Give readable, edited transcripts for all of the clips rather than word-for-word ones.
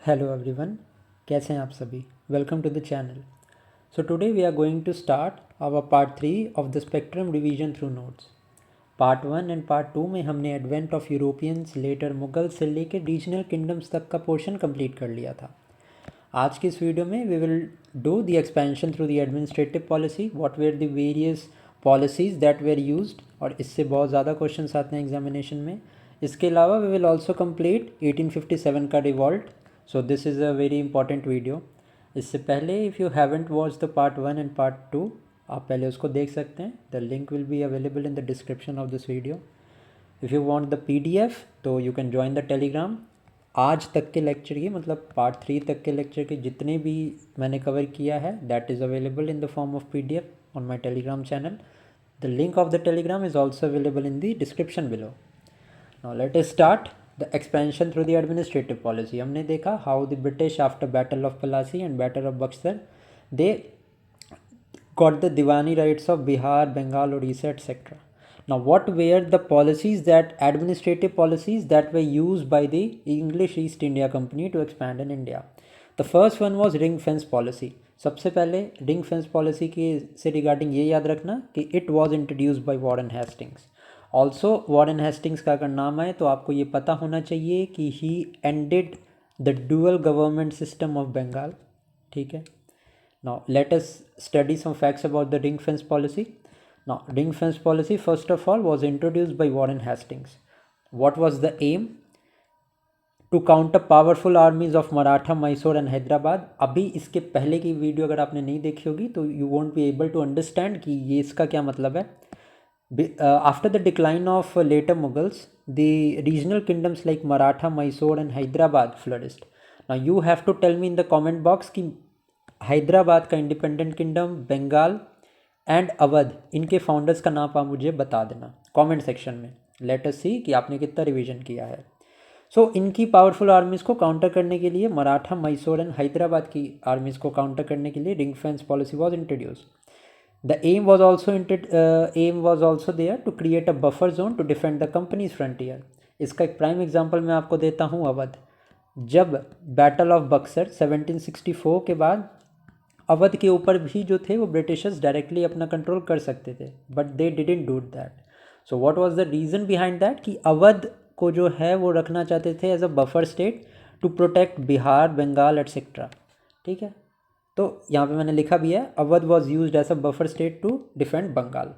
Hello everyone, कैसे हैं आप सभी। Welcome to the channel. So today we are going to start our part 3 of the spectrum revision through notes. Part 1 and part 2 में हमने advent of Europeans, later Mughal से लेकर regional kingdoms तक का पोर्शन कंप्लीट कर लिया था। आज की इस वीडियो में we will do the expansion through the administrative policy, what were the various policies that were used, और इससे बहुत ज़्यादा क्वेश्चंस आते हैं एग्जामिनेशन में। इसके अलावा वी विल ऑल्सो कंप्लीट 1857 का revolt. So this is a very important video. इससे पहले if you haven't watch the part 1 and part 2, आप पहले उसको देख सकते हैं। The link will be available in the description of this video. If you want the PDF तो you can join the Telegram. आज तक के लेक्चर की, मतलब पार्ट 3 तक के लेक्चर के जितने भी मैंने कवर किया है, that is available in the form of PDF on my Telegram channel. The link of the Telegram is also available in the description below. Now let us start the expansion through the administrative policy. हमने देखा how the British after Battle of Plassey and Battle of Buxar, they got the Diwani rights of Bihar, Bengal, Orissa, etc. Now what were the policies, that administrative policies that were used by the English East India Company to expand in India? The first one was ring fence policy. सबसे पहले ring fence policy के से regarding ये याद रखना कि it was introduced by Warren Hastings. Also Warren Hastings का अगर नाम आए तो आपको ये पता होना चाहिए कि he ended the dual government system of Bengal. ठीक है। Now let us study some facts about the ring fence policy. Now ring fence policy first of all was introduced by Warren Hastings. What was the aim? To counter powerful armies of Maratha, Mysore and Hyderabad. अभी इसके पहले की video अगर आपने नहीं देखी होगी तो you won't be able to understand कि ये इसका क्या मतलब है। After the decline of later Mughals, the regional kingdoms like Maratha, Mysore and Hyderabad flourished. Now you have to tell me in the comment box कि हैदराबाद का independent kingdom, Bengal and Awadh, इनके फाउंडर्स का नाम आप मुझे बता देना कमेंट सेक्शन में। लेट अस सी कि आपने कितना रिवीजन किया है। सो इनकी पावरफुल आर्मीज़ को काउंटर करने के लिए, मराठा, मैसूर एंड हैदराबाद की आर्मीज़ को काउंटर करने के लिए ring fence policy was introduce. The aim was also there to create a buffer zone to defend the company's frontier. इसका एक प्राइम एग्जाम्पल मैं आपको देता हूँ, अवध। जब बैटल ऑफ बक्सर 1764 के बाद अवध के ऊपर भी जो थे वो ब्रिटिशर्स डायरेक्टली अपना कंट्रोल कर सकते थे, but they didn't do that. So what was the reason behind that कि अवध को जो है वो रखना चाहते थे as a buffer state to protect Bihar, Bengal etcetera. ठीक है। तो यहाँ पे मैंने लिखा भी है, Awadh was use as a buffer state to defend Bengal.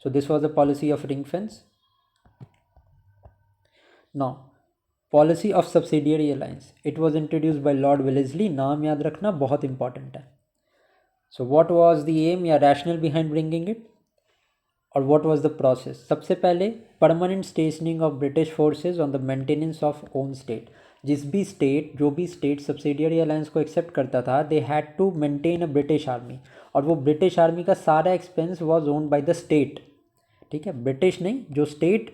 So this was the policy of ring fence. Now policy of subsidiary alliance, it was introduce bye Lord Wellesley. नाम याद रखना बहुत इंपॉर्टेंट है। So what was the aim या rational behind bringing it, और what was the process. सबसे पहले permanent stationing of British forces on the maintenance of own state. जो भी स्टेट सब्सिडियरी अलायंस को एक्सेप्ट करता था, they had to maintain a British army, और वो ब्रिटिश आर्मी का सारा expense was owned by the state. ठीक है, ब्रिटिश नहीं, जो स्टेट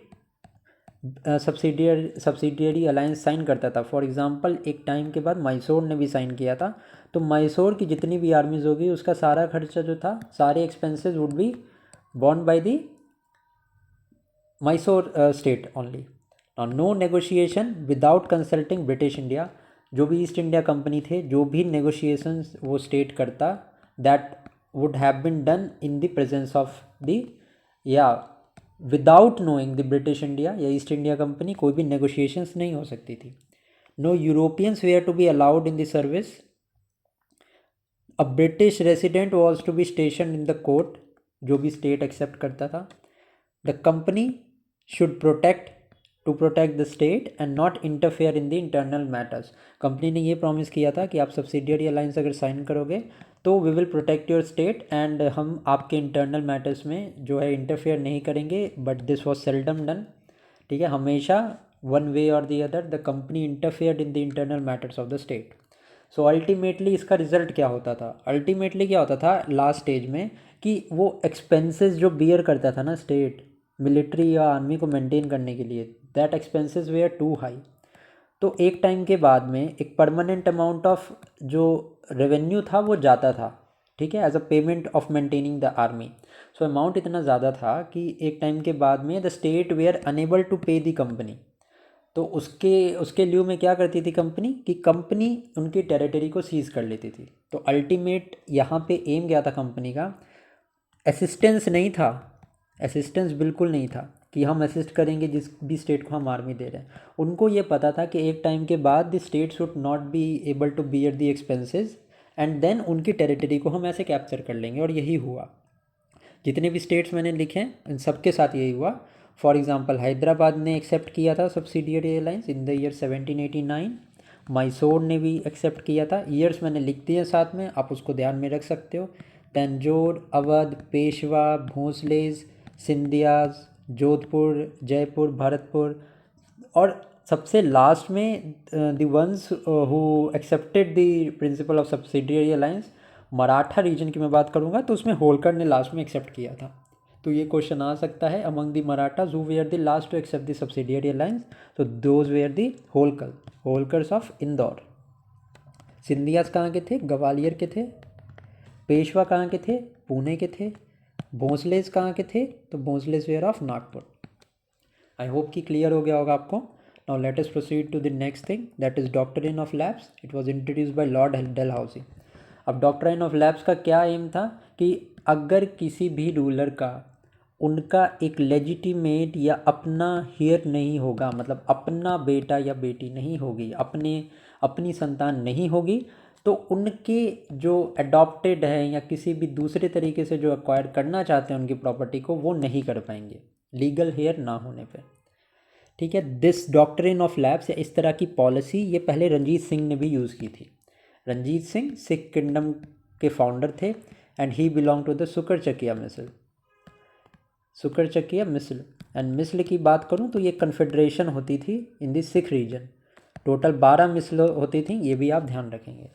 सब्सिडियरी अलायंस साइन करता था। फॉर एग्जांपल एक टाइम के बाद मैसूर ने भी साइन किया था, तो मैसूर की जितनी भी आर्मीज़ होगी उसका सारा खर्चा जो था, सारे expenses would be borne by the Mysore state only. Now no negotiation without consulting British India. जो भी ईस्ट इंडिया कंपनी थे, जो भी नेगोशिएशंस वो स्टेट करता, that would have been done in the presence of the, या without knowing the British India या East India Company कोई भी नेगोशिएशंस नहीं हो सकती थी। No Europeans were to be allowed in the service. A British resident was to be station in the court, जो भी स्टेट एक्सेप्ट करता था। The company should protect the state and not interfere in the internal matters. Company ने ये promise किया था कि आप सब्सिडियरी अलायंस अगर साइन करोगे तो we will protect your state and हम आपके इंटरनल मैटर्स में जो है इंटरफेयर नहीं करेंगे, but this was seldom done. ठीक है, हमेशा वन वे और the other the company interfered in the internal matters of the state. So ultimately इसका रिजल्ट क्या होता था, लास्ट स्टेज में, कि वो एक्सपेंसेस जो बियर करता था ना स्टेट, मिलिट्री या आर्मी को मेंटेन करने के लिए, that expenses were too high. तो एक टाइम के बाद में एक परमानेंट अमाउंट ऑफ जो रेवेन्यू था वो जाता था, ठीक है, as a payment of maintaining the army. So amount इतना ज़्यादा था कि एक टाइम के बाद में the state were unable to pay the company. तो उसके उसके लिeu में क्या करती थी कंपनी कि कंपनी उनकी टेरिटरी को सीज़ कर लेती थी। तो अल्टीमेट यहाँ पे एम क्या था कंपनी का, असिस्टेंस नहीं था, असिस्टेंस बिल्कुल नहीं था कि हम असिस्ट करेंगे जिस भी स्टेट को हम आर्मी दे रहे हैं। उनको ये पता था कि एक टाइम के बाद the state should not be able to bear the expenses and then उनकी टेरिटरी को हम ऐसे कैप्चर कर लेंगे। और यही हुआ। जितने भी स्टेट्स मैंने लिखे हैं इन सबके साथ यही हुआ। फॉर एग्जांपल हैदराबाद ने एक्सेप्ट किया था subsidiary airlines in the year 1789। Mysore ने भी एक्सेप्ट किया था। ईयर्स मैंने लिख दिए साथ में, आप उसको ध्यान में रख सकते हो। तंजौर, अवध, पेशवा, भोंसलेज, सिंधियाज, जोधपुर, जयपुर, भरतपुर, और सबसे लास्ट में the ones who accepted the principle of subsidiary alliance, Maratha region की मैं बात करूँगा तो उसमें होलकर ने लास्ट में एक्सेप्ट किया था। तो ये क्वेश्चन आ सकता है, among the Marathas who were the last to accept the subsidiary alliance, तो those were the Holkars of Indore. Scindias कहाँ के थे, ग्वालियर के थे। पेशवा कहाँ के थे, पुणे के थे। भोंसलेज कहाँ के थे, तो Bhonsles were of Nagpur. I hope कि क्लियर हो गया होगा आपको। Now let us proceed to the next thing that is doctrine of lapse. It was introduced by Lord Dalhousie. अब डॉक्ट्रिन ऑफ लैब्स का क्या एम था कि अगर किसी भी रूलर का उनका एक लेजिटिमेट या अपना हेयर नहीं होगा, मतलब अपना बेटा या बेटी नहीं होगी, अपनी संतान नहीं होगी, तो उनके जो अडॉप्टेड है या किसी भी दूसरे तरीके से जो एक्वायर करना चाहते हैं उनकी प्रॉपर्टी को, वो नहीं कर पाएंगे लीगल हेयर ना होने पे। ठीक है। दिस डॉक्ट्रिन ऑफ लैब्स या इस तरह की पॉलिसी ये पहले रंजीत सिंह ने भी यूज़ की थी। रंजीत सिंह सिख किंगडम के फाउंडर थे and he belong to the Sukerchakia misl. And misl की बात करूँ तो ये कन्फेडरेशन होती थी in the Sikh region. Total 12 misl होती थी, ये भी आप ध्यान रखेंगे।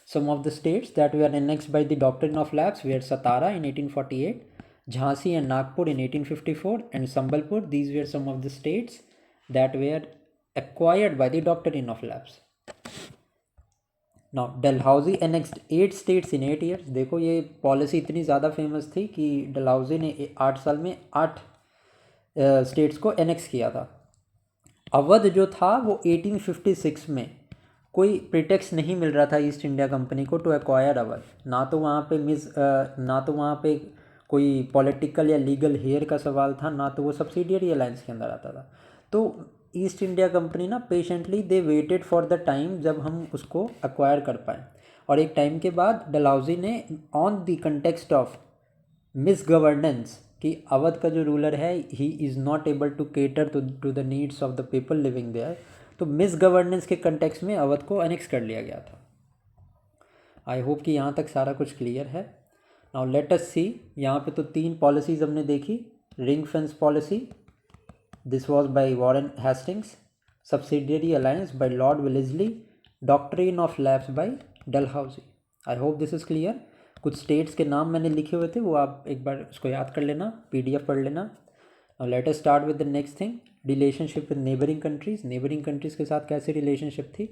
Some of the states that were annexed by the doctrine of lapse were Satara in 1848, Jhansi and Nagpur in 1854, and Sambalpur. These were some of the states that were acquired by the doctrine of lapse. Now, Dalhousie annexed 8 states in 8 years. देखो ये policy इतनी ज़्यादा famous थी कि डलहौजी ने 8 साल में 8 states को एनेक्स किया था। अवध जो था वो 1856 में कोई प्रिटेक्स नहीं मिल रहा था ईस्ट इंडिया कंपनी को टू एक्वायर अवध। ना तो वहाँ पे कोई पॉलिटिकल या लीगल हेयर का सवाल था, ना तो वो सब्सिडियरी अलायंस के अंदर आता था। तो ईस्ट इंडिया कंपनी ना patiently they waited for the time जब हम उसको एक्वायर कर पाए। और एक टाइम के बाद डलहौजी ने on the context of misgovernance कि अवध का जो रूलर है he is not able to cater to the needs of the people living there, तो मिस गवर्नेंस के कंटेक्स्ट में अवध को एनेक्स कर लिया गया था। आई होप कि यहाँ तक सारा कुछ क्लियर है। नाउ लेट अस सी, यहाँ पे तो 3 पॉलिसीज़ हमने देखी। Ring fence policy, this was by Warren Hastings. Subsidiary alliance by Lord Wellesley. Doctrine of lapse by Dalhousie. I hope this is clear. कुछ स्टेट्स के नाम मैंने लिखे हुए थे, वो आप एक बार उसको याद कर लेना, PDF पढ़ लेना। Now let us start with the next thing, relationship with neighbouring countries. Neighbouring countries के साथ कैसे रिलेशनशिप थी।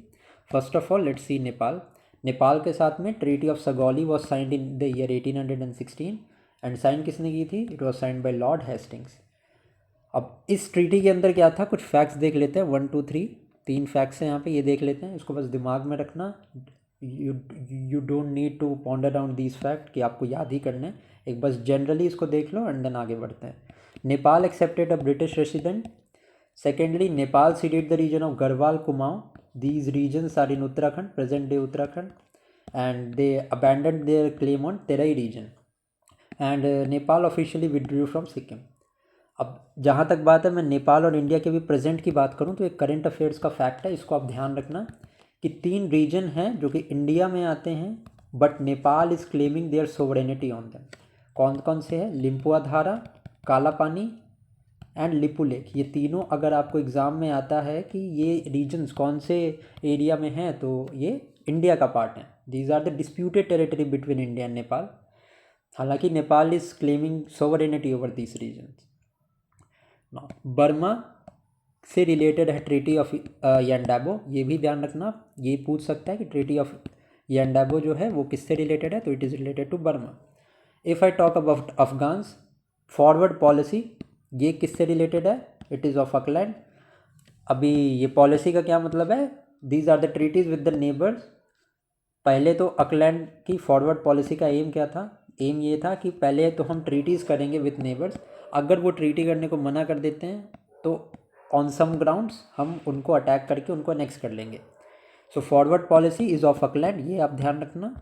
First of all let's see Nepal. Nepal के साथ में treaty of Sagauli was signed in the year 1816 and sign किसने की थी, it was signed by lord Hastings. अब इस ट्रीटी के अंदर क्या था, कुछ फैक्ट्स देख लेते हैं। 1 2 3 3 फैक्ट्स हैं यहाँ पे, ये देख लेते हैं। इसको बस दिमाग में रखना। You don't need to ponder down these fact कि आपको याद ही करने हैं। एक बस जनरली इसको देख लो एंड देन आगे बढ़ते हैं। Nepal accepted a British resident. Secondly, Nepal ceded the region of Garhwal Kumaon. These regions are in Uttarakhand, present day Uttarakhand, and they abandoned their claim on Terai region, and Nepal officially withdrew from Sikkim. अब जहाँ तक बात है, मैं नेपाल और India के भी present की बात करूँ तो एक करंट अफेयर्स का फैक्ट है, इसको आप ध्यान रखना कि 3 रीजन हैं जो कि इंडिया में आते हैं, but Nepal is claiming their sovereignty on them. कौन कौन से हैं, लिम्पुआधारा, काला पानी एंड लिपुलेख। ये तीनों अगर आपको एग्ज़ाम में आता है कि ये रीजन्स कौन से एरिया में हैं, तो ये इंडिया का पार्ट है। These are the disputed territory between India and Nepal. हालांकि Nepal is claiming sovereignty over these regions. Burma से रिलेटेड है ट्रीटी ऑफ यांडाबो, ये भी ध्यान रखना। ये पूछ सकता है कि ट्रीटी ऑफ यांडाबो जो है वो किससे रिलेटेड है, तो it is related to Burma. If I talk about Afghans, forward policy, ये किससे रिलेटेड है, इट इज़ ऑफ अकलैंड। अभी ये पॉलिसी का क्या मतलब है, these are the treaties with the neighbours. पहले तो ऑकलैंड की फॉरवर्ड पॉलिसी का एम क्या था, एम ये था कि पहले तो हम ट्रीटीज़ करेंगे विद नेबर्स, अगर वो ट्रीटी करने को मना कर देते हैं तो ऑन सम ग्राउंड्स हम उनको अटैक करके उनको नेक्स्ट कर लेंगे। So forward policy is of Auckland, ये आप ध्यान रखना।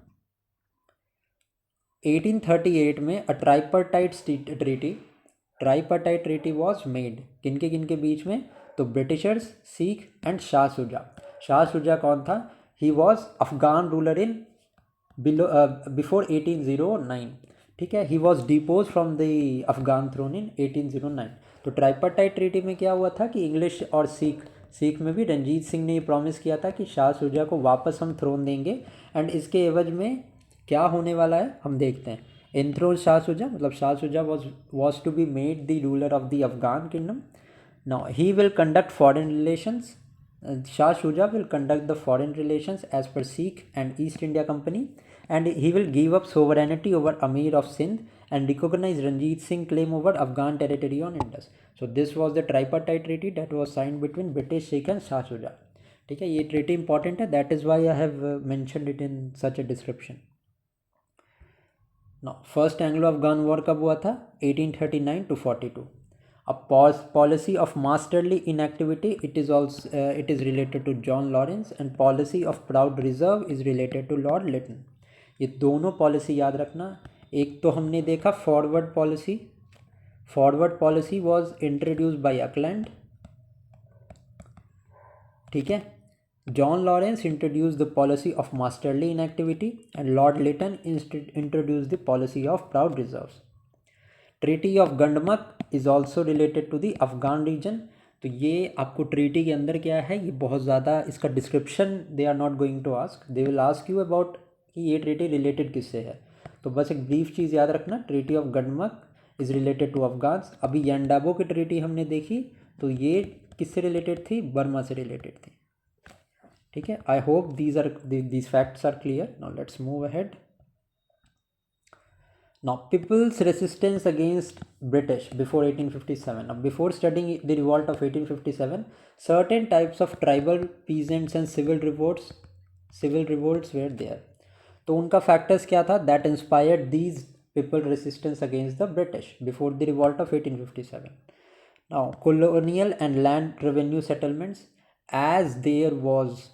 1838 में a tripartite treaty was made, किनके बीच में, तो ब्रिटिशर्स, सिख एंड शाह शुजा। शाह शुजा कौन था, he was Afghan ruler in before 1809, ठीक है। He was deposed from the Afghan throne in 1809। तो ट्राइपार्टाइट ट्रीटी में क्या हुआ था कि इंग्लिश और सिख में भी रंजीत सिंह ने ये प्रॉमिस किया था कि शाह शुजा को वापस हम थ्रोन देंगे, एंड इसके एवज में क्या होने वाला है हम देखते हैं। एंथ्रोन शाह शुजा, मतलब Shah Shuja was to be made the ruler of the Afghan kingdom. Now he will conduct foreign relations, Shah Shuja will conduct the foreign relations as per Sikh and East India Company, and he will give up sovereignty over Amir of Sindh and recognize Ranjit Singh claim over Afghan territory on Indus. So this was the tripartite treaty that was signed between British, Sikh and Shah Shuja. ठीक है, ये treaty important है, that is why I have mentioned it in such a description. Now first Anglo-Afghan war कब हुआ था, 1839 to 42. A policy of masterly inactivity, it is related to John Lawrence, and policy of proud reserve is related to Lord Lytton. ये दोनों policy याद रखना। एक तो हमने देखा forward policy was introduce bye Auckland, ठीक है। John Lawrence introduced the policy of masterly inactivity and Lord Lytton introduced the policy of proud reserves. Treaty of Gandamak is also related to the Afghan region. तो ये आपको treaty के अंदर क्या है, ये बहुत ज़्यादा इसका description they are not going to ask, they will ask you about कि ये ट्रीटी रिलेटेड किससे है। तो बस एक ब्रीफ चीज़ याद रखना, treaty of Gandamak is related to Afghans. अभी यंडाबो की ट्रीटी हमने देखी, तो ये किससे रिलेटेड थी, बर्मा से रिलेटेड थी, ठीक है। I hope these facts are clear. Now let's move ahead. Now, people's resistance against British before 1857. Now, before studying the revolt of 1857, certain types of tribal, peasants and civil revolts were there. तो उनका factors क्या था that inspired these people resistance against the British before the revolt of 1857. Now, colonial and land revenue settlements, as there was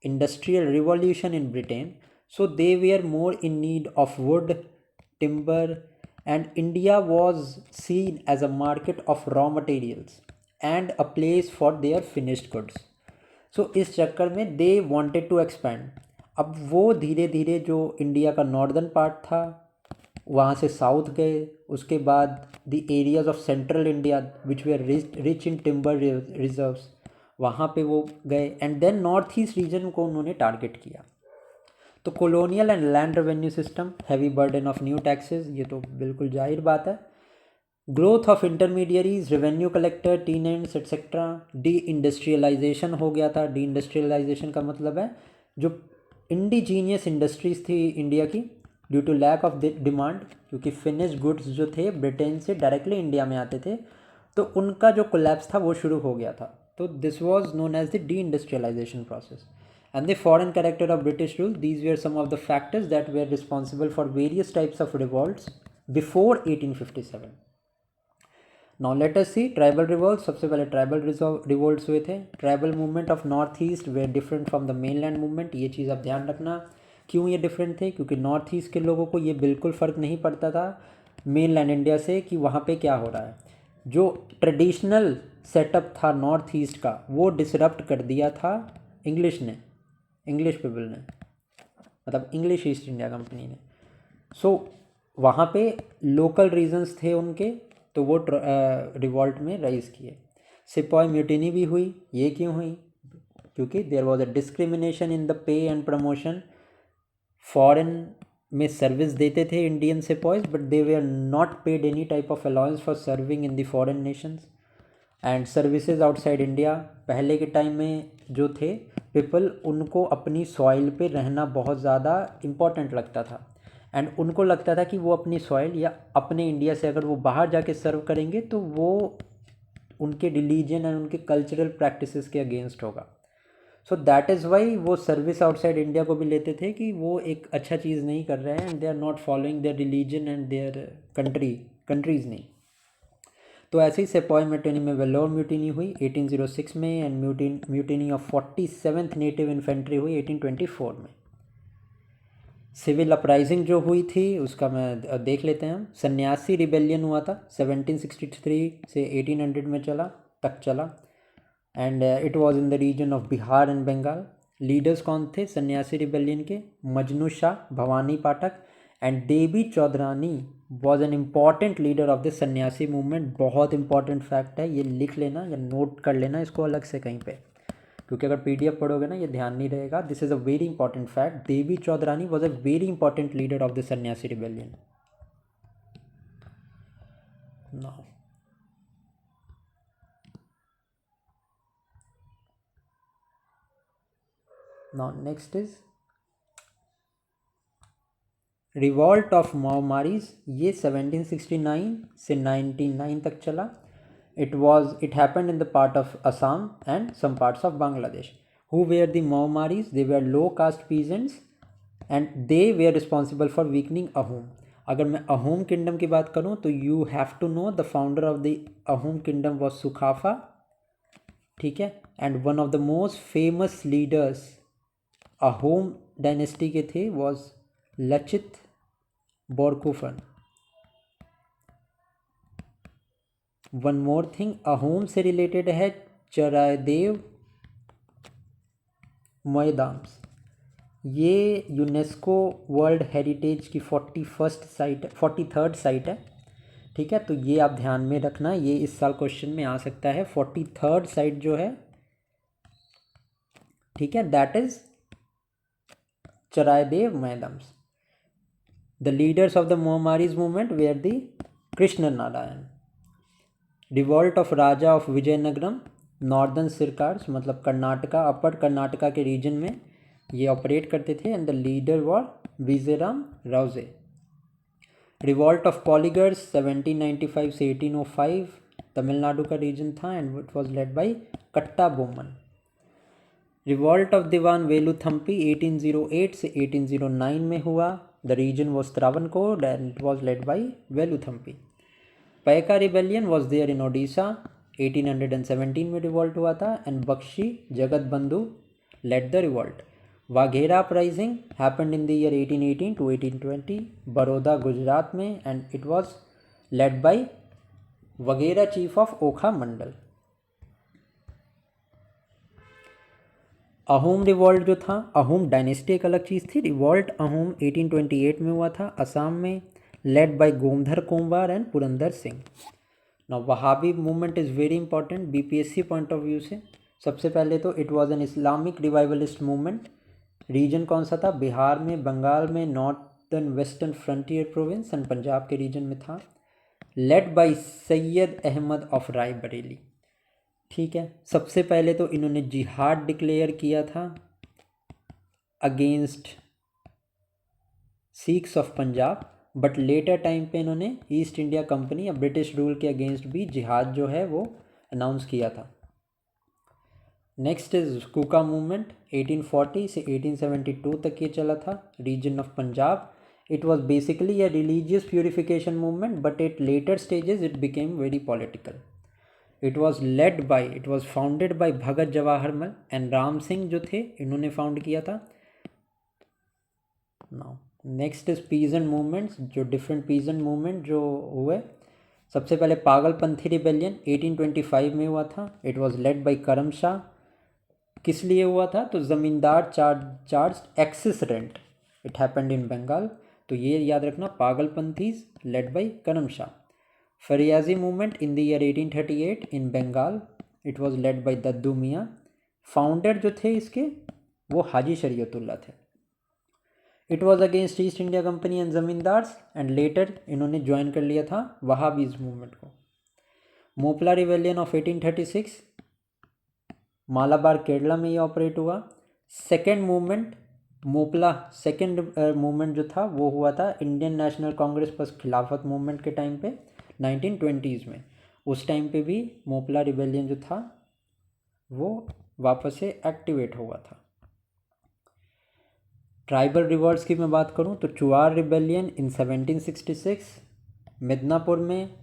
industrial revolution in Britain, so they were more in need of wood, timber, and India was seen as a market of raw materials and a place for their finished goods. So इस चक्कर में they wanted to expand. अब वो धीरे धीरे जो India का northern part था वहाँ से साउथ गए, उसके बाद the areas of central India which were rich in timber reserves, वहाँ पे वो गए, and then north east region को उन्होंने टारगेट किया। तो colonial and land revenue system, heavy burden of new taxes, ये तो बिल्कुल जाहिर बात है। Growth of intermediaries, revenue collector, tenants etcetera. Deindustrialisation हो गया था। डी इंडस्ट्रियलाइजेशन का मतलब है जो इंडिजीनियस इंडस्ट्रीज थी इंडिया की, due to lack of demand, क्योंकि फिनिश्ड गुड्स जो थे ब्रिटेन से डायरेक्टली इंडिया में आते थे, तो उनका जो कोलैप्स था वो शुरू हो गया था। तो this was known as the deindustrialisation process. And the foreign character of British rule, these were some of the factors that were responsible for various types of revolts before 1857. Now let us see tribal revolts. सबसे पहले tribal revolts हुए थे। Tribal movement of north east were different from the mainland movement. ये चीज़ आप ध्यान रखना। क्यों ये डिफरेंट थे, क्योंकि नॉर्थ ईस्ट के लोगों को ये बिल्कुल फ़र्क नहीं पड़ता था मेन लैंड इंडिया से कि वहाँ पे क्या हो रहा है। जो ट्रेडिशनल सेटअप था नॉर्थ ईस्ट का वो डिसरप्ट कर दिया था इंग्लिश पीपल ने, मतलब इंग्लिश ईस्ट इंडिया कंपनी ने। सो वहाँ पे लोकल रीजन्स थे उनके, तो वो रिवॉल्ट में राइज किए। सिपॉय म्यूटिनी भी हुई। ये क्यों हुई, क्योंकि there was a discrimination in the pay and promotion. Foreign में सर्विस देते थे Indian sepoys, but they were are not paid any type of allowance for serving in the foreign nations and services outside India. पहले के time में जो थे people, उनको अपनी सॉइल पे रहना बहुत ज़्यादा इम्पॉर्टेंट लगता था, एंड उनको लगता था कि वो अपनी सॉइल या अपने इंडिया से अगर वो बाहर जाके सर्व करेंगे तो वो उनके रिलीजन एंड उनके कल्चरल प्रैक्टिसेस के अगेंस्ट होगा. सो दैट इज़ वाई वो सर्विस आउटसाइड इंडिया को भी लेते थे कि वो एक अच्छा चीज़ नहीं कर रहे हैं and they are not following their religion and their countries नहीं. तो ऐसे ही सेपॉय म्यूटिनी में वेलोर म्यूटिनी हुई 1806 में and mutiny of 47th native infantry हुई 1824 में. सिविल अपराइजिंग जो हुई थी उसका मैं देख लेते हैं हम. सन्यासी रिबेलियन हुआ था 1763 से 1800 में चला and it was in the region of Bihar and Bengal. Leaders कौन थे सन्यासी रिबेलियन के? Majnu Shah, Bhawani Pathak and Devi Chaudhurani was an important leader of the Sanyasi movement. बहुत इंपॉर्टेंट फैक्ट है, ये लिख लेना या नोट कर लेना इसको अलग से कहीं पे, क्योंकि अगर PDF पढ़ोगे ना ये ध्यान नहीं रहेगा. This is a very important fact. Devi Chaudhurani was a very important leader of the Sanyasi rebellion. Now next is revolt of Moamarias. ये 1769 से 1909 तक चला. It happened in the part of Assam and some parts of Bangladesh. Who were the Maomaris? They were low caste peasants and they were responsible for weakening Ahom. अगर मैं Ahom kingdom की बात करूं तो you have to know the founder of the Ahom kingdom was Sukhafa, ठीक है, and one of the most famous leaders Ahom dynasty के थे was Lachit Borphukan. One more thing, Ahom से रिलेटेड है चरायदेव मोयदाम्स. ये यूनेस्को वर्ल्ड हेरिटेज की 43rd साइट है, ठीक है. तो ये आप ध्यान में रखना, ये इस साल क्वेश्चन में आ सकता है. 43rd साइट जो है, ठीक है, that is Charaideo Moidams. The leaders of the Moamarias movement were the Krishna Narayan. Revolt of Raja of Vizianagaram, northern Circars मतलब कर्नाटका, अपर कर्नाटका के रीजन में ये ऑपरेट करते थे and the leader were Vijayaram Raju. Revolt of poligars 1795 से 1805 तमिलनाडु का रीजन था and it was led by Katta Bomman. Revolt of Dewan Velu Thampi 1808 से 1809 में हुआ. The region was Travancore and it was led by Velu Thampi. Paika rebellion was there in Odisha 1817 में रिवॉल्ट हुआ था and Bakshi Jagat Bandhu led the revolt. Waghera uprising happened in the year 1818 to 1820 Baroda Gujarat में and it was led by Waghera chief of Okha Mandal. Ahom revolt जो था, Ahom dynasty एक अलग चीज़ थी. Revolt Ahom 1828 में हुआ था असम में, led by Gomdhar Konwar and Purandar Singh. Now Wahabi movement is very important BPSC point of view से. सबसे पहले तो it was an Islamic revivalist movement. Region कौन सा था? बिहार में, बंगाल में, northern western frontier province and Punjab के रीजन में था. Led by Syed Ahmad of Rae Bareli, ठीक है. सबसे पहले तो इन्होंने जिहाद डिक्लेयर किया था against Sikhs of Punjab, but later time पे इन्होंने ईस्ट इंडिया कंपनी या ब्रिटिश रूल के अगेंस्ट भी जिहाद जो है वो अनाउंस किया था. नेक्स्ट इज कुका मूवमेंट 1840 से 1872 तक ये चला था. Region of Punjab. It was basically a religious purification movement but at later stages it became very political. It was founded by Bhagat Jawaharlal and Ram Singh जो थे, इन्होंने फाउंड किया था. Now next is peasant movements, जो डिफरेंट पीजेंट मूवमेंट जो हुए. सबसे पहले पागलपंथी रिबेलियन 1825 में हुआ था. It was led by Karam Shah. किस लिए हुआ था? तो zamindar charge excess rent. It happened in Bengal. तो ये याद रखना, Pagalpanthis led by Karam Shah. Faraizi movement in the year 1838 in Bengal. It was led by Dadu Miyan. Founder जो थे इसके वो हाजी शरीयतुल्लाह थे. It was against East India company and zamindars and later इन्होंने ज्वाइन कर लिया था वहाबीज मूवमेंट को. मोपला रिवेलियन ऑफ 1836 मालाबार केरला में ये ऑपरेट हुआ. Second movement Moplah second movement जो था वो हुआ था इंडियन नेशनल कांग्रेस पर खिलाफत मूवमेंट के टाइम पे 1920s में. उस टाइम पे भी मोपला रिबेलियन जो था वो वापस से एक्टिवेट हुआ था। ट्राइबल रिवॉल्ट्स की मैं बात करूं तो चुआर रिबेलियन इन 1766 मिदनापुर में,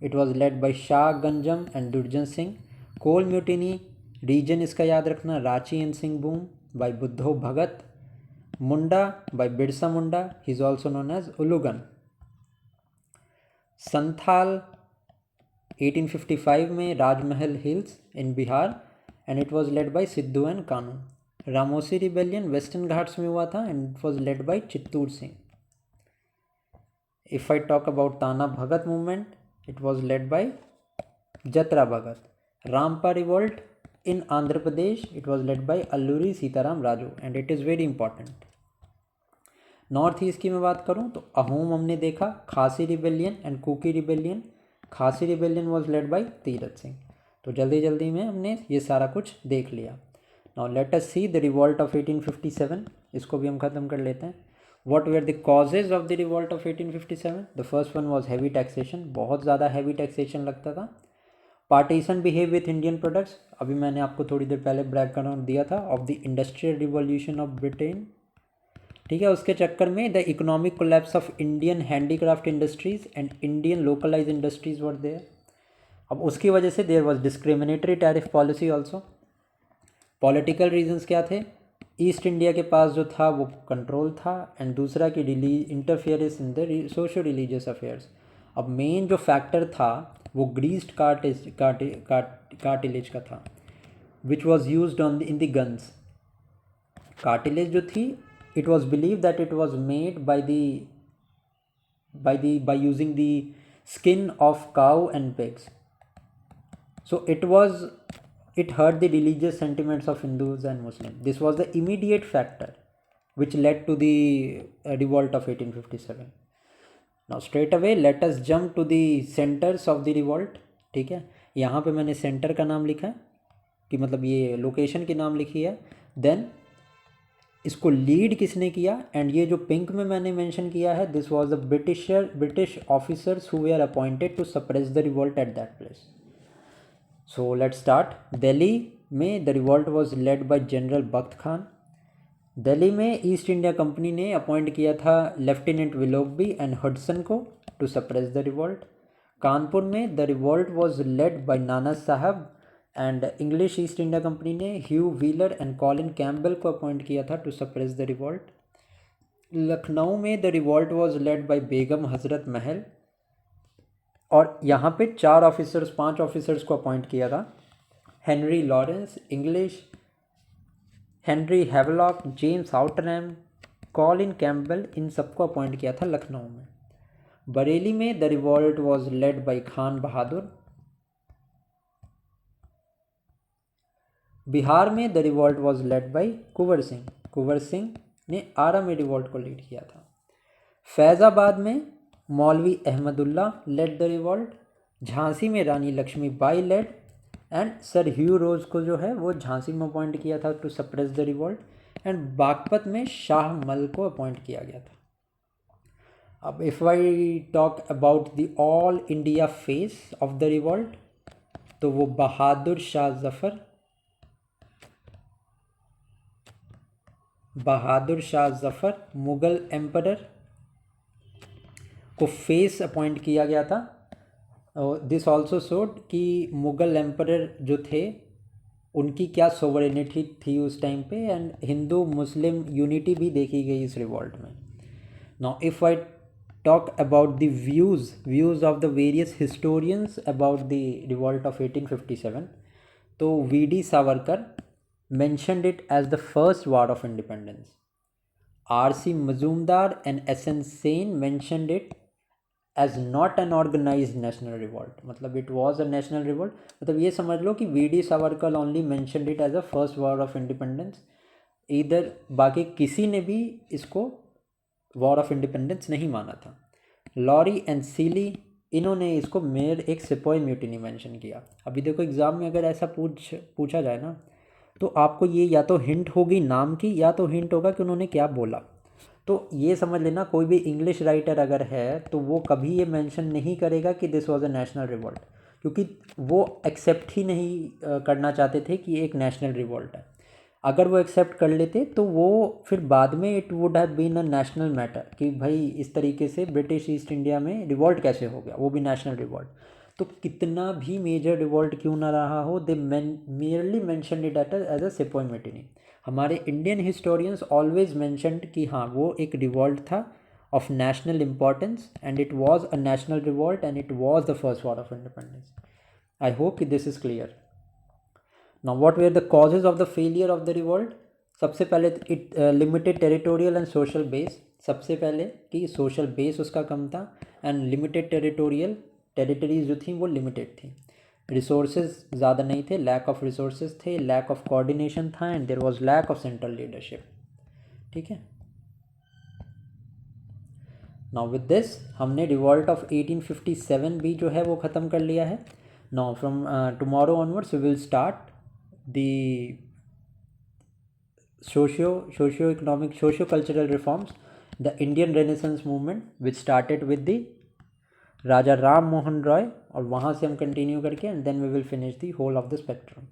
it was led by Shah Ganjam and Durjan Singh. Kol mutiny region इसका याद रखना, Ranchi and Singhbhum by Budhu Bhagat. Munda by Birsa Munda, he is also known as Ulgulan. Santhal 1855 में Rajmahal hills in Bihar and it was led by Sidhu and Kanhu. Ramosi rebellion western Ghats में हुआ था and it was led by Chittur Singh. If I talk about Tana Bhagat movement, it was led by Jatra Bhagat. Rampa revolt in Andhra Pradesh, it was led by Alluri Sitarama Raju and it is very important. North east की मैं बात करूं तो अहोम हमने देखा, Khasi rebellion and Kuki rebellion. Khasi rebellion was led by Tirath Singh. तो जल्दी जल्दी में हमने ये सारा कुछ देख लिया। Now let us see the revolt of 1857, इसको भी हम ख़त्म कर लेते हैं। What were the causes of the revolt of 1857? The first one was heavy taxation, बहुत ज़्यादा हैवी टैक्सेशन लगता था। Partition behave with Indian products, अभी मैंने आपको थोड़ी देर पहले बैकग्राउंड दिया था of the industrial revolution of Britain, ठीक है। उसके चक्कर में the economic collapse of Indian handicraft industries and Indian localise industries were there. अब उसकी वजह से there was discriminatory tariff policy also. Political reasons क्या थे? ईस्ट इंडिया के पास जो था वो कंट्रोल था एंड दूसरा की interference in the socio religious affairs. अब मेन जो फैक्टर था वो ग्रीस्ड कार्टिलेज का था which was use on in the guns. Cartilage जो थी, it was believed that it was made by using the skin of cow and pigs. So it hurt the religious sentiments of Hindus and Muslims. This was the immediate factor which led to the revolt of 1857. Now straight away let us jump to the centers of the revolt, ठीक है। यहाँ पे मैंने centre का नाम लिखा है कि मतलब ये लोकेशन की नाम लिखी है। देन इसको लीड किसने किया, एंड ये जो पिंक में मैंने मेंशन किया है, this was the British officers who were appointed to suppress the revolt at that place. So let's start. Delhi में the revolt was led by general Bakht Khan. Delhi में ईस्ट इंडिया कंपनी ने अपॉइंट किया था लेफ्टिनेंट विलोकबी एंड हडसन को to suppress the revolt. Kanpur में the revolt was led by Nana Sahab and English East India company ने Hugh Wheeler and Colin Campbell को appoint किया था to suppress the revolt. Lucknow में the revolt was led by Begum Hazrat Mahal और यहाँ पे 5 ऑफिसर्स को अपॉइंट किया था। Henry Lawrence English, Henry Havelock, James Outram, Colin Campbell, इन सबको अपॉइंट किया था लखनऊ में। बरेली में the revolt was led by Khan Bahadur. Bihar में the revolt was led by Kunwar Singh. Kunwar Singh ने आरा में रिवोल्ट को लीड किया था। फैज़ाबाद में Maulvi Ahmadullah led the revolt. Jhansi में Rani Lakshmibai led and sir Hugh Rose को जो है वो झांसी में अपॉइंट किया था to suppress the revolt and Baghpat में शाह मल को अपॉइंट किया गया था। अब if I talk about the all India face of the revolt तो वो बहादुर शाह जफ़र मुग़ल एम्परर को फेस अपॉइंट किया गया था। दिस ऑल्सो शोड कि मुग़ल एम्परर जो थे उनकी क्या सोवरेनिटी थी उस टाइम पे एंड हिंदू मुस्लिम यूनिटी भी देखी गई इस रिवॉल्ट में। Now if I talk about the views of the various historians about the revolt of 1857 तो VD. Savarkar mentioned it as the first war of independence. R.C. Mazumdar and S.N. Sen mentioned it as not an organized national revolt. मतलब it was a national revolt. मतलब ये समझ लो कि V.D. Savarkar only mentioned it as a first war of independence. इधर बाकी किसी ने भी इसको war of independence नहीं माना था। लॉरी एंड सीली इन्होंने इसको मेयर एक सिपाही म्यूटिनी मेंशन किया। अभी देखो एग्ज़ाम में अगर ऐसा पूछा जाए ना तो आपको ये या तो हिंट होगी नाम की या तो हिंट होगा कि उन्होंने क्या बोला। तो ये समझ लेना कोई भी इंग्लिश राइटर अगर है तो वो कभी ये मेंशन नहीं करेगा कि this was a national revolt. क्योंकि वो एक्सेप्ट ही नहीं करना चाहते थे कि एक नेशनल रिवॉल्ट है। अगर वो एक्सेप्ट कर लेते तो वो फिर बाद में it would have been a national matter कि भाई इस तरीके से ब्रिटिश ईस्ट इंडिया में रिवॉल्ट कैसे हो गया, वो भी नेशनल रिवॉल्ट। तो कितना भी मेजर रिवॉल्ट क्यों ना रहा हो, they merely mention it as a sepoy mutiny. हमारे इंडियन हिस्टोरियंस ऑलवेज मैंशनड कि हाँ वो एक रिवॉल्ट था of national importance and it was a national revolt and it was the first war of independence. I hope कि this is clear. Now what were the causes of the failure of the revolt? सबसे पहले it limited territorial and social base. सबसे पहले कि social base उसका कम था and limited territorial, territories जो थी वो लिमिटेड थी। रिसोर्सेज ज़्यादा नहीं थे, लैक ऑफ रिसोर्सेज थे, लैक ऑफ कोऑर्डिनेशन था and there was lack of central leadership. ठीक है। नाउ विद दिस हमने रिवॉल्ट ऑफ 1857 भी जो है वो ख़त्म कर लिया है। Now from tomorrow onwards we will start the socio-economic, socio-cultural reforms, the Indian Renaissance movement, which started with the Raja Ram Mohan Roy, और वहाँ से हम कंटिन्यू करके and then we will finish the whole of the spectrum.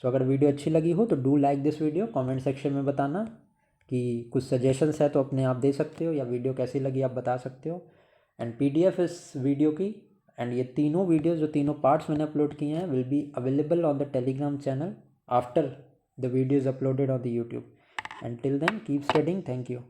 So अगर video अच्छी लगी हो तो do like this video, comment section में बताना कि कुछ सजेशंस है तो अपने आप दे सकते हो, या वीडियो कैसी लगी आप बता सकते हो। एंड PDF इस वीडियो की एंड ये तीनों वीडियोज़ जो तीनों पार्ट्स मैंने अपलोड किए हैं will be available on the Telegram channel after the video is uploaded on the YouTube. Until then, keep studying. Thank you.